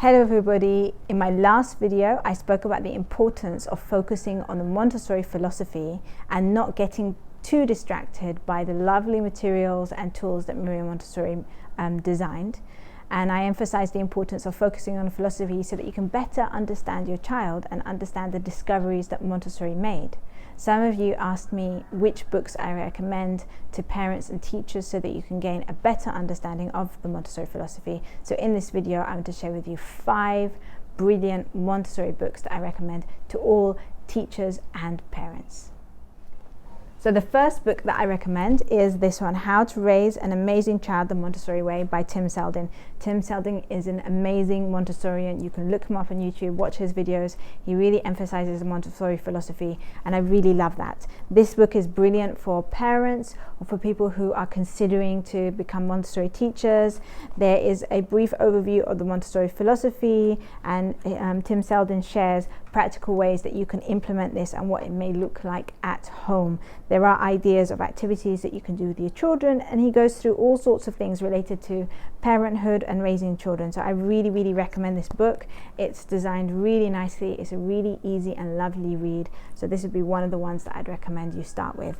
Hello everybody, in my last video I spoke about the importance of focusing on the Montessori philosophy and not getting too distracted by the lovely materials and tools that Maria Montessori designed. And I emphasized the importance of focusing on philosophy so that you can better understand your child and understand the discoveries that Montessori made. Some of you asked me which books I recommend to parents and teachers so that you can gain a better understanding of the Montessori philosophy. So in this video, I'm going to share with you 5 brilliant Montessori books that I recommend to all teachers and parents. So the first book that I recommend is this one, How to Raise an Amazing Child the Montessori Way by Tim Selden. Tim Selden is an amazing Montessorian. You can look him up on YouTube, watch his videos. He really emphasizes the Montessori philosophy and I really love that. This book is brilliant for parents or for people who are considering to become Montessori teachers. There is a brief overview of the Montessori philosophy and Tim Selden shares practical ways that you can implement this and what it may look like at home. There are ideas of activities that you can do with your children, and he goes through all sorts of things related to parenthood and raising children. So I really recommend this book. It's designed really nicely. It's a really easy and lovely read. So this would be one of the ones that I'd recommend you start with.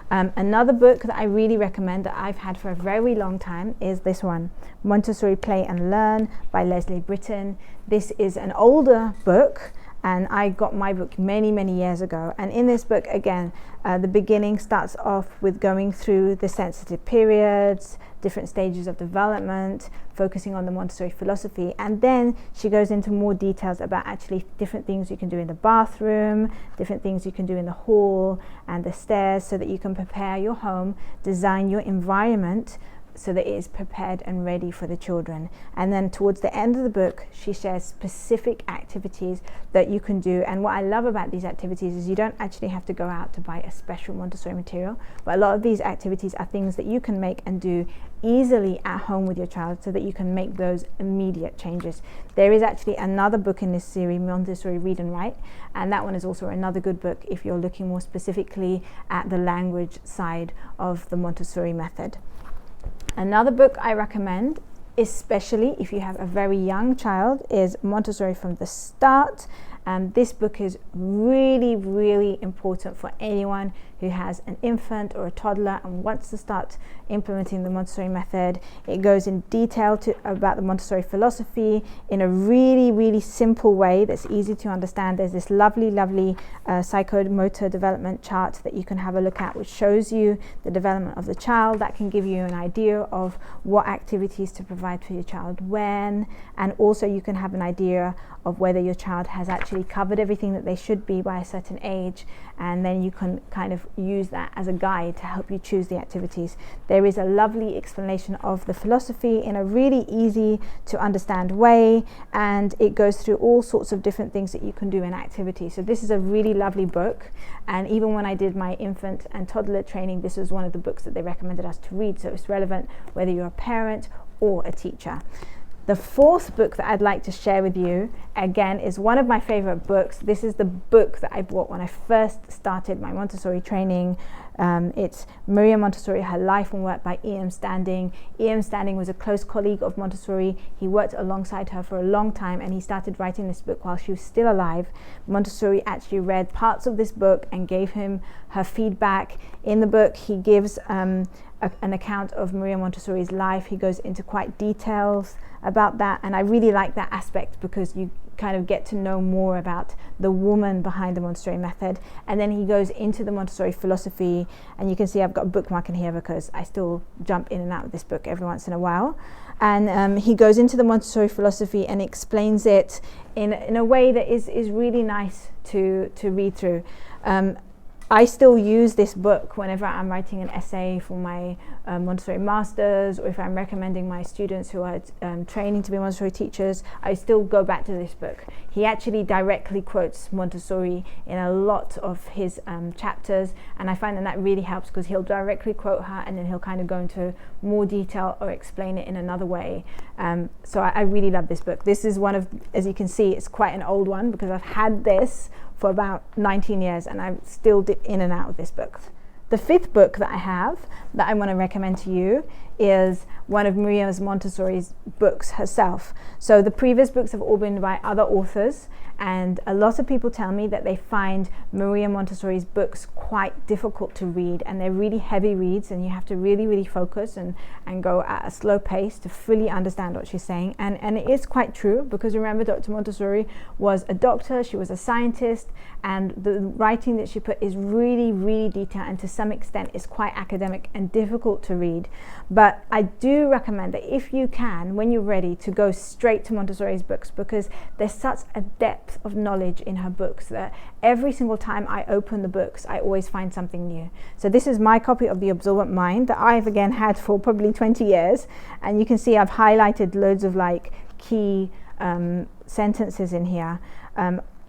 Another book that I really recommend that I've had for a very long time is this one, Montessori Play and Learn by Leslie Britton. This is an older book, and I got my book many years ago. And in this book, again, the beginning starts off with going through the sensitive periods, different stages of development, focusing on the Montessori philosophy. And then she goes into more details about actually different things you can do in the bathroom, different things you can do in the hall and the stairs so that you can prepare your home, design your environment so that it is prepared and ready for the children. And then towards the end of the book, she shares specific activities that you can do. And what I love about these activities is you don't actually have to go out to buy a special Montessori material, but a lot of these activities are things that you can make and do easily at home with your child so that you can make those immediate changes. There is actually another book in this series, Montessori Read and Write, and that one is also another good book if you're looking more specifically at the language side of the Montessori method. Another book I recommend, especially if you have a very young child, is Montessori from the Start. This book is really important for anyone who has an infant or a toddler and wants to start implementing the Montessori method. It goes in detail about the Montessori philosophy in a really simple way that's easy to understand. There's this lovely psychomotor development chart that you can have a look at, which shows you the development of the child. That can give you an idea of what activities to provide for your child when, and also you can have an idea of whether your child has actually covered everything that they should be by a certain age, and then you can kind of use that as a guide to help you choose the activities. There is a lovely explanation of the philosophy in a really easy to understand way, and it goes through all sorts of different things that you can do in activities. So this is a really lovely book, and even when I did my infant and toddler training, this was one of the books that they recommended us to read, so it's relevant whether you're a parent or a teacher. The fourth book that I'd like to share with you, again, is one of my favorite books. This is the book that I bought when I first started my Montessori training. It's Maria Montessori, Her Life and Work by E.M. Standing. E.M. Standing was a close colleague of Montessori. He worked alongside her for a long time and he started writing this book while she was still alive. Montessori actually read parts of this book and gave him her feedback. In the book, he gives an account of Maria Montessori's life. He goes into quite details about that, and I really like that aspect because you kind of get to know more about the woman behind the Montessori method. And then he goes into the Montessori philosophy, and you can see I've got a bookmark in here because I still jump in and out of this book every once in a while. And he goes into the Montessori philosophy and explains it in a way that is really nice to read through. I still use this book whenever I'm writing an essay for my Montessori masters, or if I'm recommending my students who are training to be Montessori teachers. I still go back to this book. He actually directly quotes Montessori in a lot of his chapters, and I find that really helps because he'll directly quote her and then he'll kind of go into more detail or explain it in another way. So I really love this book. This is one of, as you can see, it's quite an old one because I've had this for about 19 years and I still dip in and out of this book. The fifth book that I have that I want to recommend to you is one of Maria Montessori's books herself. So the previous books have all been by other authors, and a lot of people tell me that they find Maria Montessori's books quite difficult to read, and they're really heavy reads, and you have to really focus and go at a slow pace to fully understand what she's saying. And it is quite true, because remember, Dr. Montessori was a doctor, she was a scientist, and the writing that she put is really detailed, and to some extent is quite academic and difficult to read. But I do recommend that if you can, when you're ready, to go straight to Montessori's books, because there's such a depth of knowledge in her books that every single time I open the books, I always find something new. So this is my copy of The Absorbent Mind that I've again had for probably 20 years, and you can see I've highlighted loads of like key sentences in here.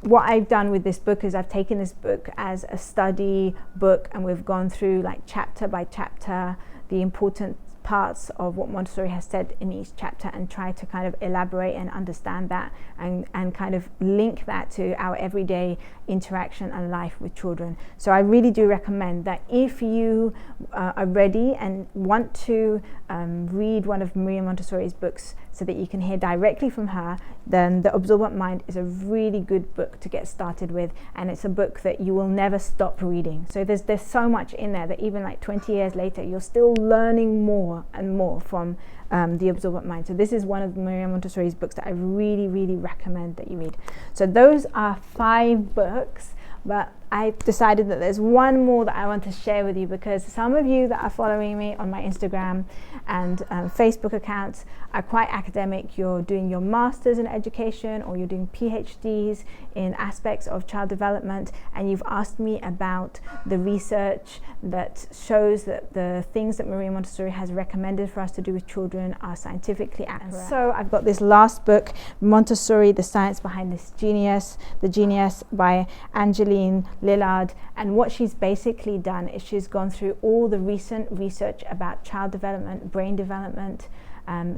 What I've done with this book is I've taken this book as a study book, and we've gone through like chapter by chapter the important parts of what Montessori has said in each chapter, and try to kind of elaborate and understand that, and kind of link that to our everyday interaction and life with children. So I really do recommend that if you are ready and want to read one of Maria Montessori's books so that you can hear directly from her, then The Absorbent Mind is a really good book to get started with, and it's a book that you will never stop reading. So there's so much in there that even like 20 years later, you're still learning more and more from The Absorbent Mind. So this is one of Maria Montessori's books that I really recommend that you read. So those are 5 books, but I decided that there's one more that I want to share with you, because some of you that are following me on my Instagram and Facebook accounts are quite academic. You're doing your masters in education, or you're doing PhDs in aspects of child development, and you've asked me about the research that shows that the things that Maria Montessori has recommended for us to do with children are scientifically accurate. And so I've got this last book, Montessori, The Science Behind The Genius by Angeline Lillard, and what she's basically done is she's gone through all the recent research about child development, brain development.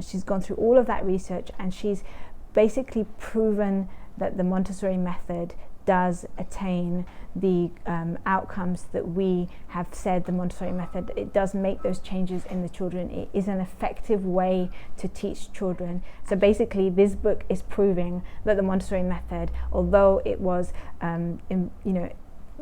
She's gone through all of that research, and she's basically proven that the Montessori method does attain the outcomes that we have said the Montessori method. It does make those changes in the children. It is an effective way to teach children. So basically this book is proving that the Montessori method, although it was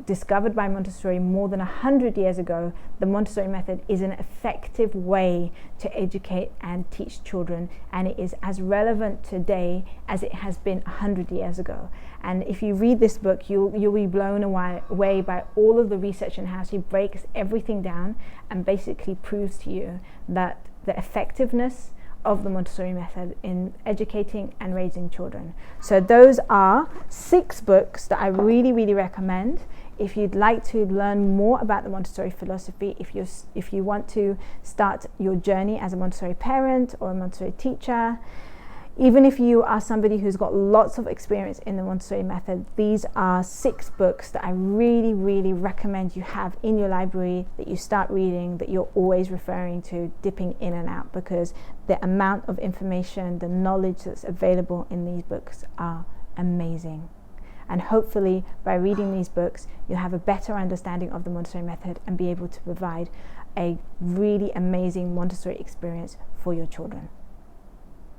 discovered by Montessori more than 100 years ago, the Montessori method is an effective way to educate and teach children, and it is as relevant today as it has been 100 years ago. And if you read this book, you'll be blown away by all of the research and how she breaks everything down and basically proves to you that the effectiveness of the Montessori method in educating and raising children. So those are 6 books that I really recommend. If you'd like to learn more about the Montessori philosophy, if you want to start your journey as a Montessori parent or a Montessori teacher, even if you are somebody who's got lots of experience in the Montessori method, these are 6 books that I really recommend you have in your library, that you start reading, that you're always referring to, dipping in and out, because the amount of information, the knowledge that's available in these books are amazing. And hopefully by reading these books, you'll have a better understanding of the Montessori method and be able to provide a really amazing Montessori experience for your children.